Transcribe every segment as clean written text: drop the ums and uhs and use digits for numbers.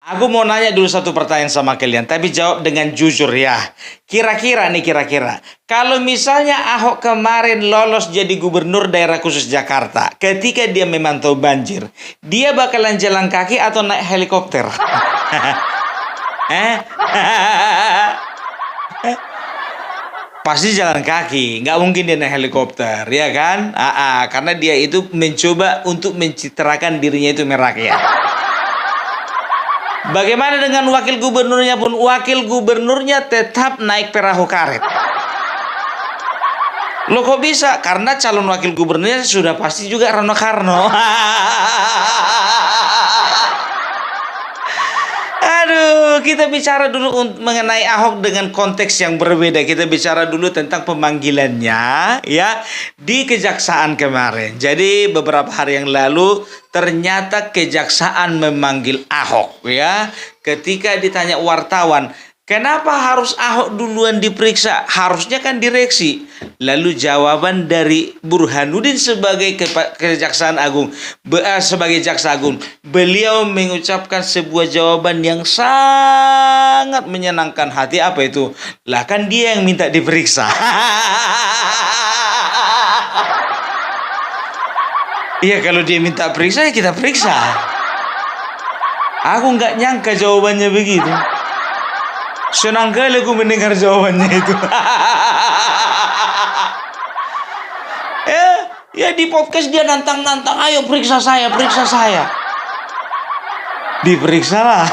Aku mau nanya dulu satu pertanyaan sama kalian, tapi jawab dengan jujur ya. Kira-kira. Kalau misalnya Ahok kemarin lolos jadi gubernur daerah khusus Jakarta, ketika dia memantau banjir, dia bakalan jalan kaki atau naik helikopter? Eh? Pasti jalan kaki, nggak mungkin dia naik helikopter, ya kan? Karena dia itu mencoba untuk mencitrakan dirinya itu merakyat. Bagaimana dengan wakil gubernurnya pun? Wakil gubernurnya tetap naik perahu karet. Loh kok bisa? Karena calon wakil gubernurnya sudah pasti juga Rano Karno. Aduh, kita bicara dulu mengenai Ahok dengan konteks yang berbeda. Kita bicara dulu tentang pemanggilannya ya di kejaksaan kemarin. Jadi beberapa hari yang lalu ternyata kejaksaan memanggil Ahok ya. Ketika ditanya wartawan, kenapa harus Ahok duluan diperiksa? Harusnya kan direksi. Lalu jawaban dari Burhanuddin sebagai Kejaksaan Agung, sebagai Jaksa Agung, beliau mengucapkan sebuah jawaban yang sangat menyenangkan hati. Apa itu? Lah kan dia yang minta diperiksa. Iya, kalau dia minta periksa ya kita periksa. Aku nggak nyangka jawabannya begitu. Senang kali aku mendengar jawabannya itu. Ya di podcast dia nantang-nantang, ayo periksa saya. Diperiksalah.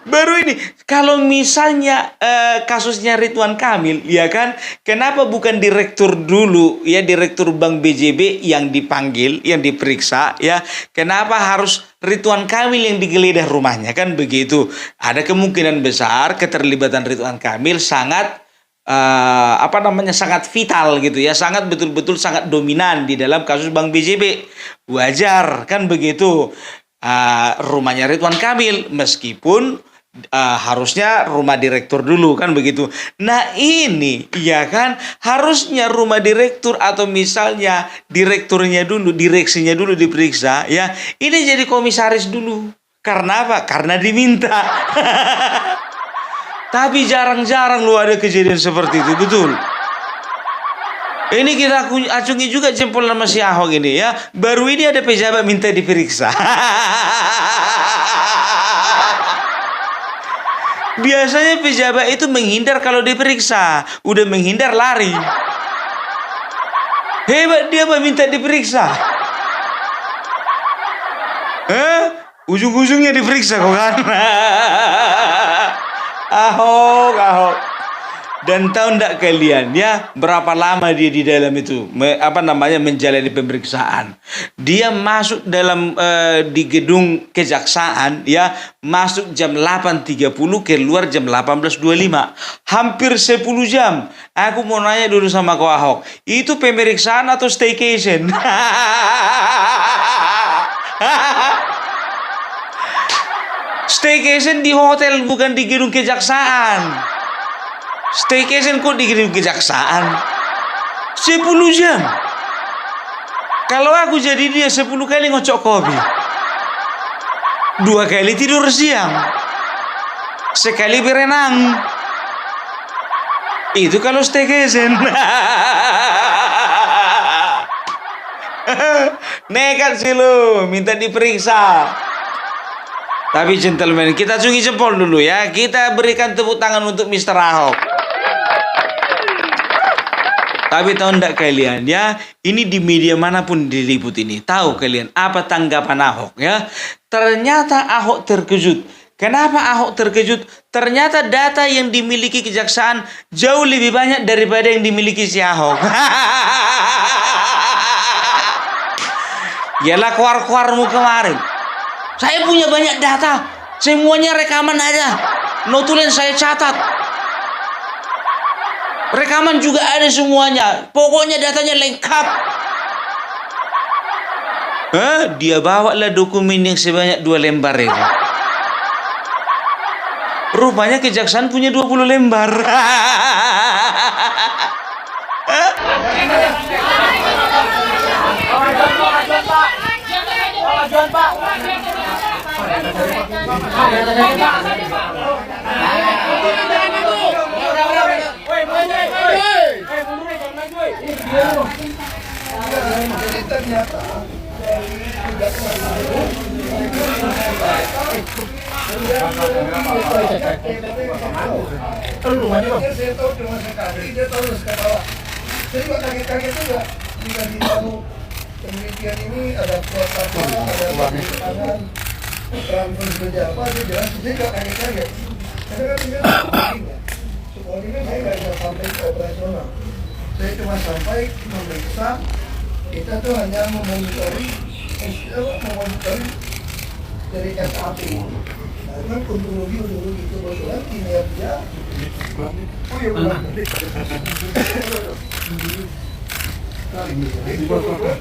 Baru ini, kalau misalnya kasusnya Ridwan Kamil, ya kan, kenapa bukan direktur dulu, ya direktur Bank BJB yang dipanggil, yang diperiksa, ya, kenapa harus Ridwan Kamil yang digeledah rumahnya, kan begitu? Ada kemungkinan besar keterlibatan Ridwan Kamil sangat sangat vital gitu ya, sangat betul-betul sangat dominan di dalam kasus Bank BJB. Wajar kan begitu. Rumahnya Ridwan Kamil, meskipun harusnya rumah direktur dulu kan begitu. Nah ini ya kan harusnya rumah direktur atau misalnya direkturnya dulu, direksinya dulu diperiksa ya. Ini jadi komisaris dulu. Karena apa? Karena diminta. Tapi jarang-jarang lu ada kejadian seperti itu, betul. Ini kita acungi juga jempol sama si Ahok ini ya. Baru ini ada pejabat minta diperiksa. Biasanya pejabat itu menghindar kalau diperiksa. Udah menghindar lari. Hebat dia minta diperiksa. Ujung-ujungnya diperiksa kok kan. Ahok. Dan tahu enggak kalian ya berapa lama dia di dalam itu menjalani pemeriksaan. Dia masuk dalam di gedung kejaksaan ya, masuk jam 8.30, keluar jam 18.25. Hampir 10 jam. Aku mau nanya dulu sama kau Ahok, itu pemeriksaan atau staycation? Staycation di hotel, bukan di gedung kejaksaan. Staycation kok di gedung kejaksaan? 10 jam. Kalau aku jadi dia 10 kali ngocok kopi, 2 kali tidur siang, sekali berenang. Itu kalau staycation. Nekat sih lu, minta diperiksa. Tapi gentleman, kita acungi jempol dulu ya. Kita berikan tepuk tangan untuk Mr. Ahok. Tapi tahu enggak kalian ya, ini di media manapun diliput ini. Tahu kalian apa tanggapan Ahok ya? Ternyata Ahok terkejut. Kenapa Ahok terkejut? Ternyata data yang dimiliki kejaksaan jauh lebih banyak daripada yang dimiliki si Ahok. Yalah keluar-keluarmu kemarin. Saya punya banyak data, semuanya rekaman aja. Notulen saya catat. Rekaman juga ada semuanya. Pokoknya datanya lengkap. Dia bawa lah dokumen yang sebanyak 2 lembar itu. Rupanya kejaksaan punya 20 lembar. Jadi ternyata saya tahu cuma sekali, dia tahu ketawa. Saya juga kaget-kaget juga jika tahu penelitian ini ada kuota ada tangan transfer kerja apa dia jelas. Saya juga kaget-kaget. Karena kan dia semua ini saya nggak bisa sampai ke operasional. Saya cuma sampai memeriksa. Kita tuh hanya memonitori dari SAP. Nah, kan untuk rugi kebetulan kinerja. Oh iya benar.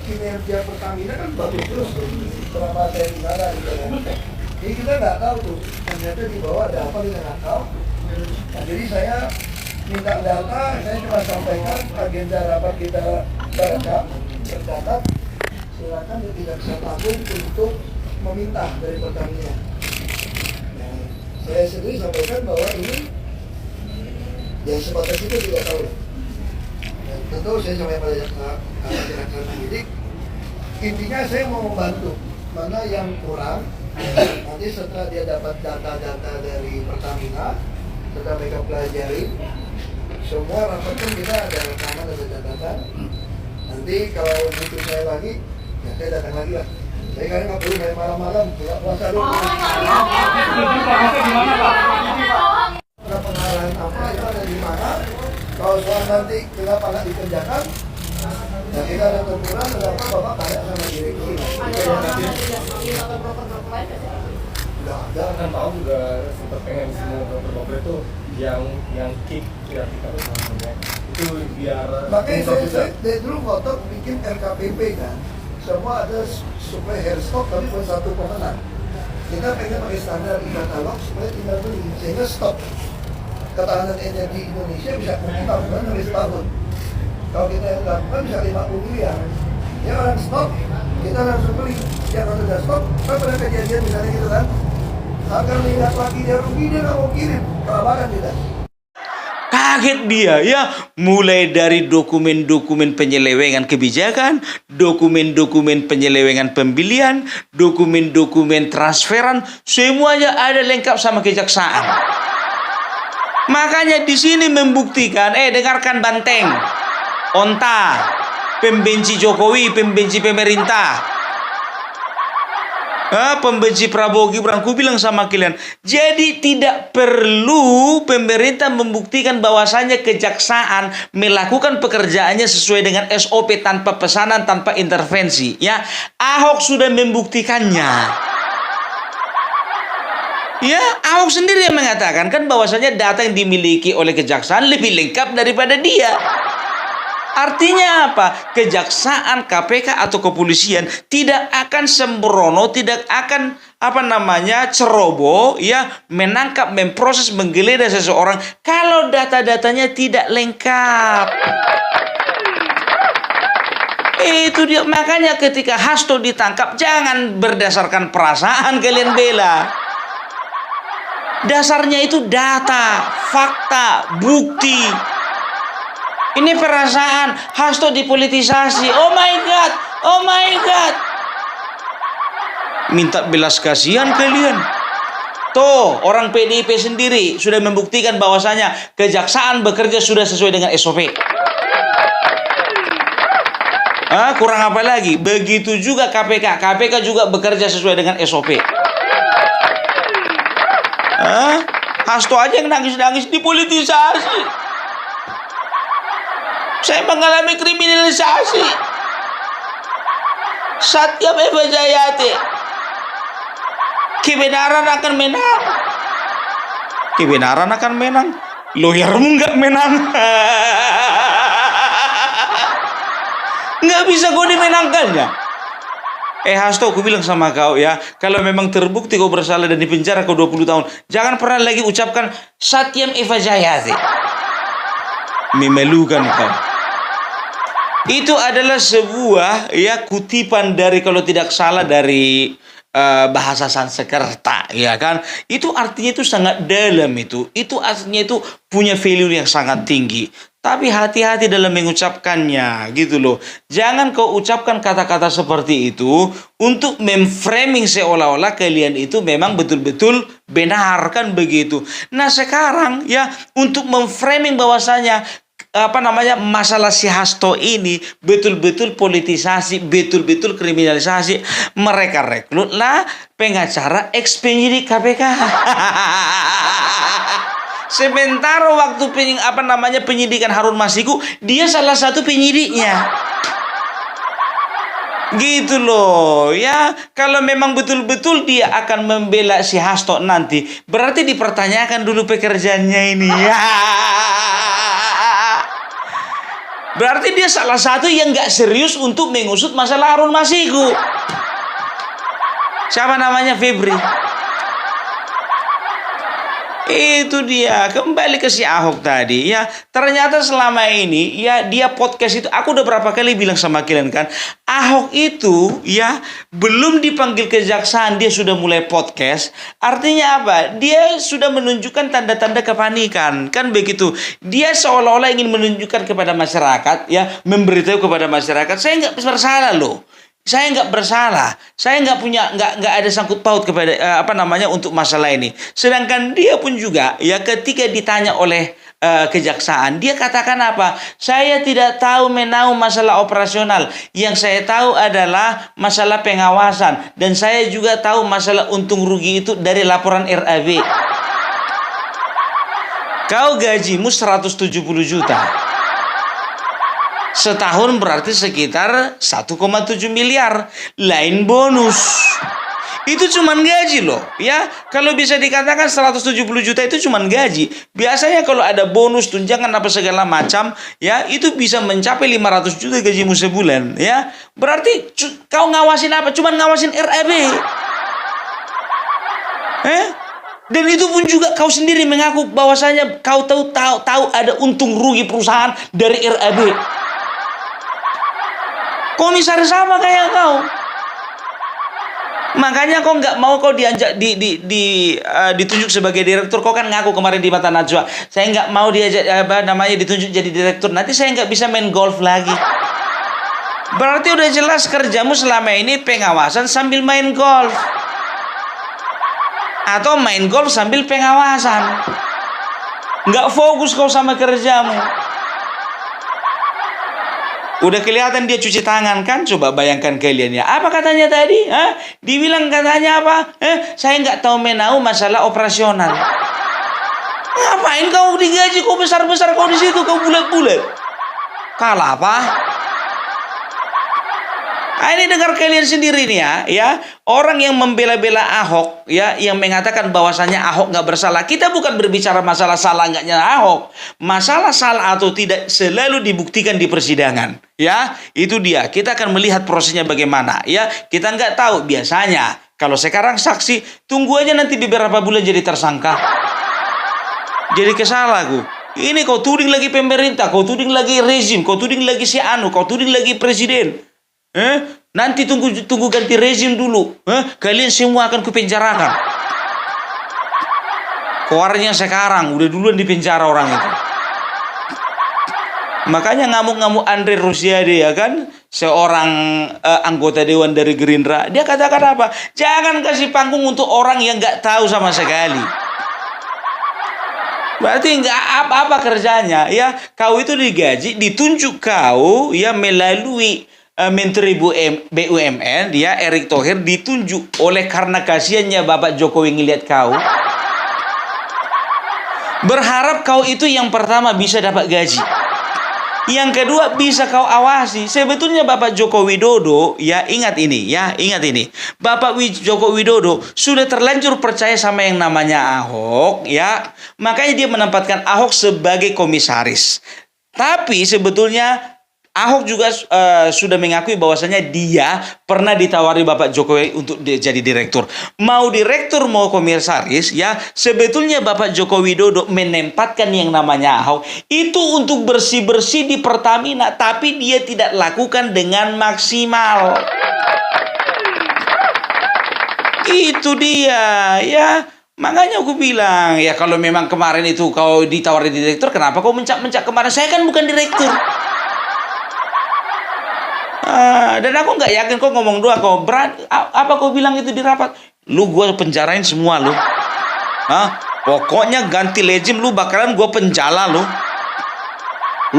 Kinerja Pertamina kan bagus terus selama saya di sana gitu kan. Jadi kita nggak tahu tuh ternyata di bawah ada apa dengan akal. Nah, jadi saya minta data, saya cuma sampaikan agenda rapat kita berangkat. Tercatat, silakan tidak bisa tanggung untuk meminta dari Pertamina. Nah, saya sendiri sampaikan bahwa ini yang sebatas itu tidak tahu. Dan tentu saya sampai pada jajaran penyidik. Intinya saya mau membantu mana yang kurang. Nanti setelah dia dapat data-data dari Pertamina, setelah mereka pelajari, semua rapat kan kita ada rekaman dan catatan. Nanti kalau butuh saya lagi, ya saya datang lagi lah. Saya kadang nggak perlu main malam-malam, buka puasa dulu. Ada pengarahan apa itu ada di mana? Kalau soal nanti kenapa nggak dikerjakan, ya kita ada teguran, kenapa bapak kayak sama direksi. Nggak ada. Kan Pak Om juga sempat pengen semua dokter itu yang kick ya kita itu biar makanya saya dari dulu ngotot bikin RKPP kan, semua ada supply hair stock tapi bukan satu pemenang. Kita pengen pakai standar di katalog supaya tinggal beli sehingga stok ketahanan energi Indonesia bisa berkembang bukan sampai setahun. Kalau kita yang lakukan bisa 50 miliar. Ya orang stok kita langsung beli. Yang kalau sudah stok, kan pernah kejadian misalnya gitu kan. Agar lihat lagi dia rugi dia nggak mau kirim kelabaran kita. Kaget dia ya, mulai dari dokumen-dokumen penyelewengan kebijakan, dokumen-dokumen penyelewengan pembelian, dokumen-dokumen transferan, semuanya ada lengkap sama kejaksaan. Makanya di sini membuktikan, dengarkan Banteng, Onta, pembenci Jokowi, pembenci pemerintah. Pembenci Prabowo Gibran, ku bilang sama kalian, jadi tidak perlu pemerintah membuktikan bahwasanya kejaksaan melakukan pekerjaannya sesuai dengan SOP tanpa pesanan, tanpa intervensi. Ya, Ahok sudah membuktikannya. Ya, Ahok sendiri yang mengatakan kan bahwasanya data yang dimiliki oleh kejaksaan lebih lengkap daripada dia. Artinya apa? Kejaksaan, KPK atau kepolisian tidak akan sembrono, tidak akan ceroboh ya, menangkap, memproses, menggeledah seseorang kalau data-datanya tidak lengkap. Itu dia, makanya ketika Hasto ditangkap jangan berdasarkan perasaan kalian bela. Dasarnya itu data, fakta, bukti. Ini perasaan, Hasto dipolitisasi. Oh my God, oh my God. Minta belas kasihan kalian. Tuh, orang PDIP sendiri sudah membuktikan bahwasanya kejaksaan bekerja sudah sesuai dengan SOP. Kurang apa lagi? Begitu juga KPK. KPK juga bekerja sesuai dengan SOP. Hasto aja yang nangis-nangis dipolitisasi. Saya mengalami kriminalisasi. Satyam Eva Jayate. Kebenaran akan menang. Kebenaran akan menang. Lawyermu nggak menang. Nggak bisa kau dimenangkannya. Hasto, aku bilang sama kau ya, kalau memang terbukti kau bersalah dan dipenjara kau 20 tahun, jangan pernah lagi ucapkan Satyam Eva Jayate. Memalukan kau. Itu adalah sebuah ya kutipan dari kalau tidak salah dari bahasa Sanskerta, ya kan? Itu artinya itu sangat dalam itu. Itu artinya itu punya value yang sangat tinggi. Tapi hati-hati dalam mengucapkannya, gitu loh. Jangan kau ucapkan kata-kata seperti itu untuk memframing seolah-olah kalian itu memang betul-betul benar, kan begitu. Nah sekarang ya untuk memframing bahwasanya masalah si Hasto ini betul-betul politisasi, betul-betul kriminalisasi. Mereka rekrutlah pengacara ex penyidik KPK. Sementara waktu penyidikan Harun Masiku, dia salah satu penyidiknya. Gitu loh ya. Kalau memang betul-betul dia akan membela si Hasto nanti, berarti dipertanyakan dulu pekerjaannya ini ya. Berarti dia salah satu yang gak serius untuk mengusut masalah Harun Masiku. Siapa namanya? Febri. Itu dia, kembali ke si Ahok tadi ya. Ternyata selama ini ya dia podcast itu, aku udah berapa kali bilang sama kalian kan, Ahok itu ya belum dipanggil kejaksaan dia sudah mulai podcast. Artinya apa? Dia sudah menunjukkan tanda-tanda kepanikan, kan begitu. Dia seolah-olah ingin menunjukkan kepada masyarakat ya, memberitahu kepada masyarakat, saya nggak bersalah loh. Saya nggak bersalah, saya nggak ada sangkut paut kepada untuk masalah ini. Sedangkan dia pun juga ya ketika ditanya oleh kejaksaan, dia katakan apa? Saya tidak tahu menau masalah operasional. Yang saya tahu adalah masalah pengawasan, dan saya juga tahu masalah untung rugi itu dari laporan RAB. Kau gajimu 170 juta. Setahun berarti sekitar 1,7 miliar. Lain bonus. Itu cuman gaji loh. Ya, kalau bisa dikatakan 170 juta itu cuman gaji. Biasanya kalau ada bonus, tunjangan apa segala macam, ya, itu bisa mencapai 500 juta gajimu sebulan, ya. Berarti kau ngawasin apa? Cuman ngawasin RAB. Dan itu pun juga kau sendiri mengaku bahwasanya kau tahu ada untung rugi perusahaan dari RAB. Komisaris sama kayak kau. Makanya kau nggak mau kau ditunjuk sebagai direktur. Kau kan ngaku kemarin di Mata Najwa, saya nggak mau ditunjuk jadi direktur. Nanti saya nggak bisa main golf lagi. Berarti udah jelas kerjamu selama ini pengawasan sambil main golf, atau main golf sambil pengawasan. Nggak fokus kau sama kerjamu. Udah kelihatan dia cuci tangan kan? Coba bayangkan kalian ya. Apa katanya tadi? Dibilang katanya apa? Saya nggak tahu menau masalah operasional. Ngapain kau digaji? Kau besar-besar kau di situ, kau bulat-bulat. Kalah apa? Ini dengar kalian sendiri nih ya. Orang yang membela-bela Ahok ya, yang mengatakan bahwasannya Ahok nggak bersalah. Kita bukan berbicara masalah salah nggaknya Ahok. Masalah salah atau tidak selalu dibuktikan di persidangan. Ya, itu dia. Kita akan melihat prosesnya bagaimana. Ya, kita nggak tahu biasanya. Kalau sekarang saksi, tunggu aja nanti beberapa bulan jadi tersangka. Jadi kesalah aku. Ini kau tuding lagi pemerintah, kau tuding lagi rezim, kau tuding lagi si Anu, kau tuding lagi presiden. Nanti tunggu ganti rezim dulu. Kalian semua akan kupenjarakan. Keluarnya sekarang, udah duluan dipenjara orang itu. Makanya ngamuk-ngamuk Andre Rosiade ya kan, seorang anggota dewan dari Gerindra. Dia katakan apa? Jangan kasih panggung untuk orang yang nggak tahu sama sekali. Berarti nggak apa-apa kerjanya ya. Kau itu digaji, ditunjuk kau ya melalui Menteri BUMN, dia Erick Thohir ditunjuk oleh karena kasihannya Bapak Jokowi ngelihat kau. Berharap kau itu yang pertama bisa dapat gaji. Yang kedua bisa kau awasi. Sebetulnya Bapak Joko Widodo ya ingat ini. Bapak Joko Widodo sudah terlanjur percaya sama yang namanya Ahok ya. Makanya dia menempatkan Ahok sebagai komisaris. Tapi sebetulnya Ahok juga sudah mengakui bahwasanya dia pernah ditawari Bapak Jokowi untuk jadi direktur. Mau direktur mau komisaris ya, sebetulnya Bapak Joko Widodo menempatkan yang namanya Ahok itu untuk bersih-bersih di Pertamina, tapi dia tidak lakukan dengan maksimal. Itu dia ya. Makanya aku bilang, ya kalau memang kemarin itu kau ditawari direktur, kenapa kau mencak-mencak kemarin? Saya kan bukan direktur. Dan aku nggak yakin kau ngomong dua, kau berat. Apa kau bilang itu di rapat? Lu gua penjarain semua lu. Pokoknya ganti lejim lu bakalan gua penjala lu.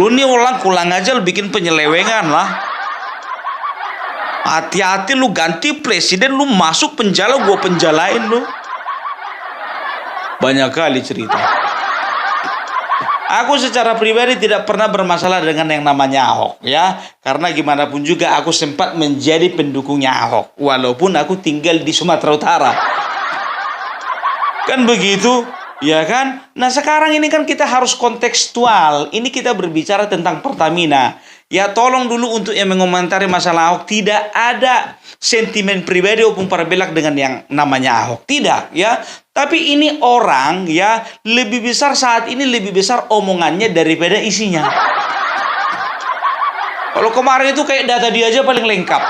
Lu nih orang kulang aja lu bikin penyelewengan lah. Hati-hati lu ganti presiden lu masuk penjala, gua penjalain lu. Banyak kali cerita. Aku secara pribadi tidak pernah bermasalah dengan yang namanya Ahok ya. Karena gimana pun juga aku sempat menjadi pendukungnya Ahok. Walaupun aku tinggal di Sumatera Utara. Kan begitu? Ya kan? Nah sekarang ini kan kita harus kontekstual. Ini kita berbicara tentang Pertamina. Ya tolong dulu untuk yang mengomentari masalah Ahok. Tidak ada sentimen pribadi maupun berbelak dengan yang namanya Ahok. Tidak ya. Tapi ini orang ya lebih besar saat ini, lebih besar omongannya daripada isinya. Kalau kemarin itu kayak data dia aja paling lengkap.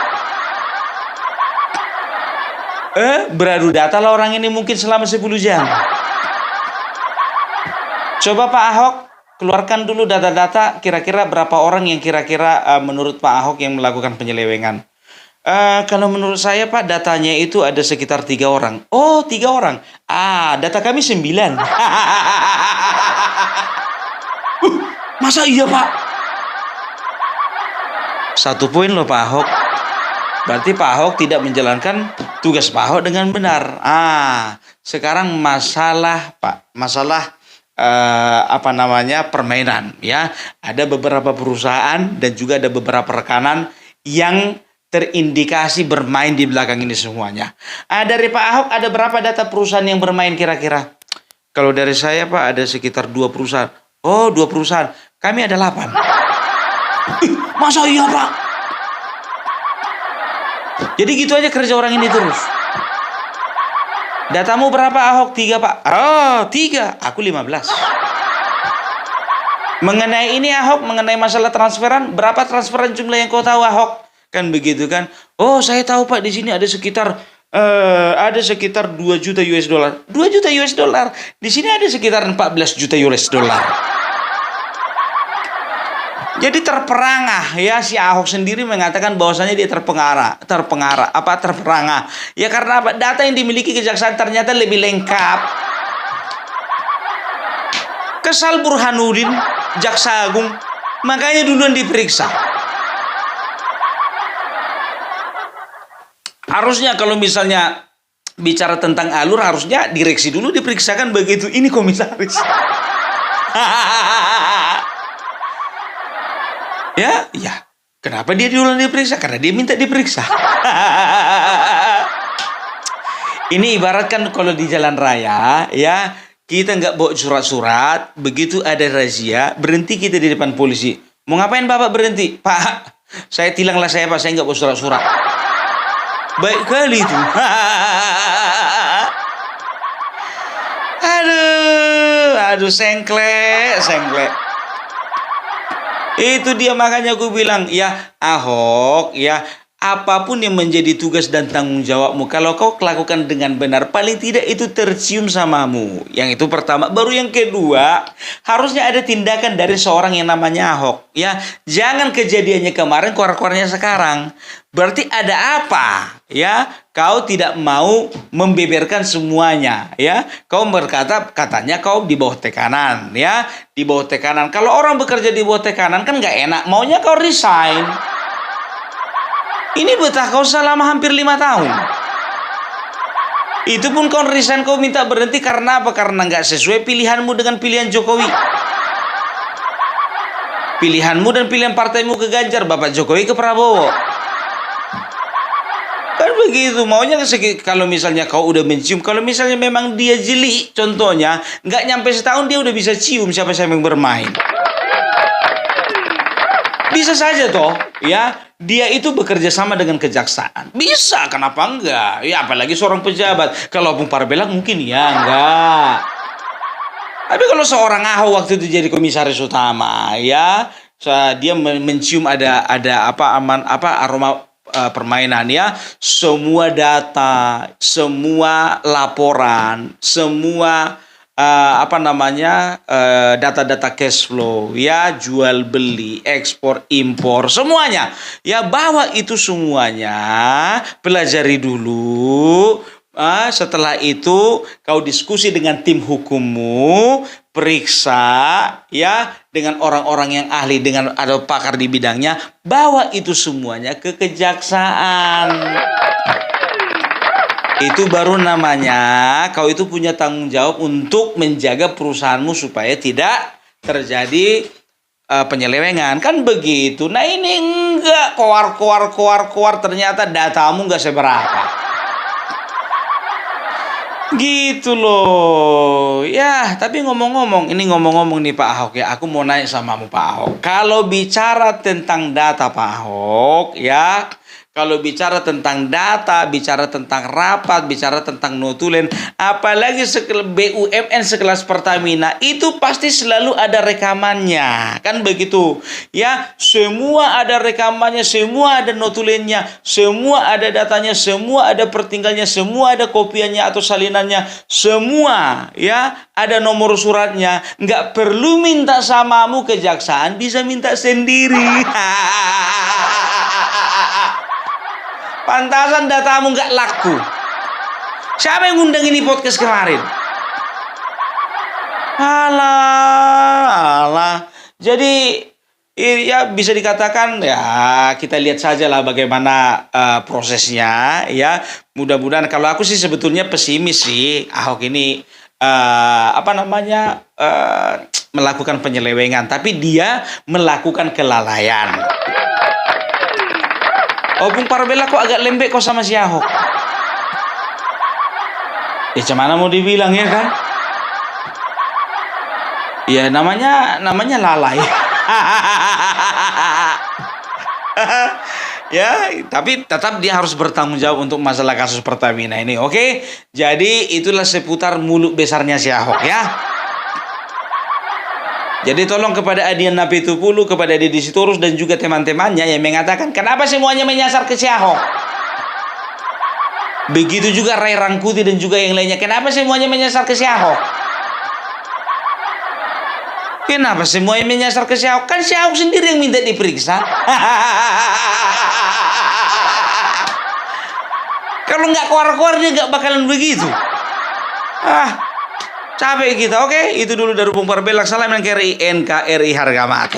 Beradu data lah orang ini mungkin selama 10 jam. Coba Pak Ahok keluarkan dulu data-data kira-kira berapa orang yang kira-kira menurut Pak Ahok yang melakukan penyelewengan. Kalau menurut saya Pak datanya itu ada sekitar 3 orang. Oh 3 orang. Data kami 9. Masa iya Pak? 1 poin loh Pak Ahok. Berarti Pak Ahok tidak menjalankan tugas Pak Ahok dengan benar. Sekarang masalah Pak, masalah permainan ya. Ada beberapa perusahaan dan juga ada beberapa rekanan yang terindikasi bermain di belakang ini semuanya. Dari Pak Ahok ada berapa data perusahaan yang bermain kira-kira? Kalau dari saya Pak ada sekitar 2 perusahaan. Oh 2 perusahaan. Kami ada 8. Masa iya Pak? Jadi gitu aja kerja orang ini terus. Datamu berapa Ahok? 3 Pak. Oh 3. Aku 15. Mengenai ini Ahok, mengenai masalah transferan, berapa transferan jumlah yang kau tahu Ahok? Kan begitu kan? Oh saya tahu Pak di sini ada sekitar 2 juta US dollar. 2 juta US dollar. Di sini ada sekitar 14 juta US dollar. Jadi terperangah ya, si Ahok sendiri mengatakan bahwasanya dia terperangah. Ya karena data yang dimiliki kejaksaan ternyata lebih lengkap. Kesal Burhanuddin, Jaksa Agung, makanya duluan diperiksa. Harusnya kalau misalnya bicara tentang alur, harusnya direksi dulu diperiksakan begitu. Ini komisaris. Ya. Kenapa dia duluan diperiksa? Karena dia minta diperiksa. Ini ibaratkan kalau di jalan raya, ya kita nggak bawa surat-surat, begitu ada razia, berhenti kita di depan polisi. Mau ngapain Bapak berhenti? Pak, saya tilanglah saya Pak, saya nggak bawa surat-surat. Baik kali itu. Aduh, sengklek. Itu dia makanya aku bilang, ya Ahok, ya apapun yang menjadi tugas dan tanggung jawabmu, kalau kau lakukan dengan benar, paling tidak itu tercium samamu. Yang itu pertama. Baru yang kedua, harusnya ada tindakan dari seorang yang namanya Ahok. Ya, jangan kejadiannya kemarin, keluar-keluarnya sekarang. Berarti ada apa? Ya, kau tidak mau membeberkan semuanya. Ya, kau katanya kau di bawah tekanan. Ya, di bawah tekanan. Kalau orang bekerja di bawah tekanan kan nggak enak. Maunya kau resign. Ini betah kau selama hampir 5 tahun. Itu pun kau resign, kau minta berhenti karena apa? Karena nggak sesuai pilihanmu dengan pilihan Jokowi. Pilihanmu dan pilihan partaimu ke Ganjar, Bapak Jokowi ke Prabowo. Kan begitu, maunya kalau misalnya kau udah mencium, kalau misalnya memang dia jeli, contohnya, nggak nyampe setahun dia udah bisa cium siapa yang bermain. Bisa saja toh, ya, dia itu bekerja sama dengan kejaksaan. Bisa, kenapa enggak? Ya, apalagi seorang pejabat. Kalau Opung Parbelak mungkin ya enggak. Tapi kalau seorang Ahok waktu itu jadi komisaris utama, ya, dia mencium ada aroma permainan, ya, semua data, semua laporan, semua data-data cash flow, ya, jual beli, ekspor impor, semuanya, ya, bawa itu semuanya, pelajari dulu. Setelah itu kau diskusi dengan tim hukummu, periksa, ya, dengan orang-orang yang ahli, dengan ada pakar di bidangnya, bawa itu semuanya ke kejaksaan. Itu baru namanya kau itu punya tanggung jawab untuk menjaga perusahaanmu supaya tidak terjadi penyelewengan, kan begitu. Nah, ini enggak, keluar ternyata datamu enggak seberapa. Gitu loh. Ya, tapi ngomong-ngomong nih Pak Ahok, ya, aku mau nanya samamu Pak Ahok. Kalau bicara tentang data Pak Ahok, ya, kalau bicara tentang data, bicara tentang rapat, bicara tentang notulen, apalagi BUMN sekelas Pertamina, itu pasti selalu ada rekamannya. Kan begitu. Ya, semua ada rekamannya, semua ada notulennya, semua ada datanya, semua ada pertinggalnya, semua ada kopiannya atau salinannya, semua, ya, ada nomor suratnya. Nggak perlu minta samamu kejaksaan, bisa minta sendiri. Pantasan datamu nggak laku. Siapa yang ngundang ini podcast kemarin? Alah. Jadi, ya, bisa dikatakan, ya, kita lihat saja lah bagaimana prosesnya, ya. Mudah-mudahan, kalau aku sih sebetulnya pesimis sih, Ahok ini melakukan penyelewengan, tapi dia melakukan kelalaian. Opung Parbelak kok agak lembek kok sama si Ahok. Ya, cuman mau dibilang, ya kan? Ya, namanya lalai. Ya, tapi tetap dia harus bertanggung jawab untuk masalah kasus Pertamina ini, oke? Jadi itulah seputar mulut besarnya si Ahok, ya. Jadi tolong kepada Adian Napitupulu, kepada Deddy Sitorus dan juga teman-temannya yang mengatakan kenapa semuanya menyasar ke si Ahok. Begitu juga Ray Rangkuti dan juga yang lainnya, kenapa semuanya menyasar ke si Ahok? Kenapa semuanya menyasar ke si Ahok? Kan si Ahok sendiri yang minta diperiksa. Kalau nggak keluar-keluar dia nggak bakalan begitu. Capek kita. Oke, itu dulu dari Opung Parbelak. Salam NKRI, NKRI harga mati.